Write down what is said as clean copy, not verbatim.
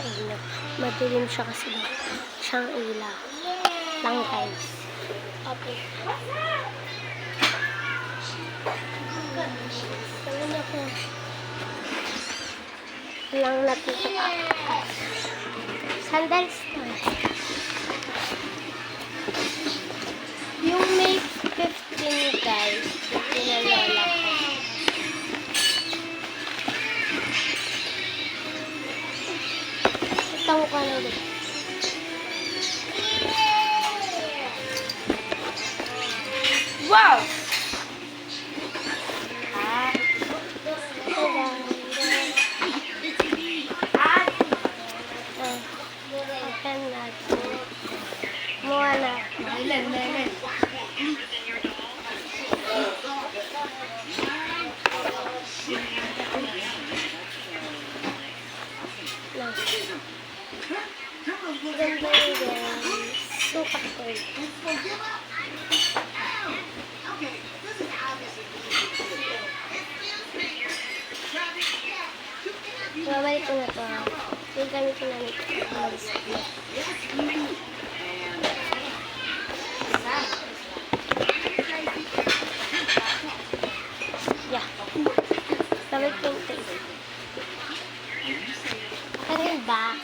sa inyo. Madilim siya kasi siyang ilaw. Lang guys. Okay. Sabi na po. Lang natutok ako. Sandals na. Yung May 15 guys. Yung pinalala ko. Itang ko na ulit. Wow! Open natin. Muha na. Ilan. Ganda yun guys. Sukat ko yun. Babalik ko na to. Yung gamit ko namin ito. Yeah. Babalik ko yung tape. Pero yung box.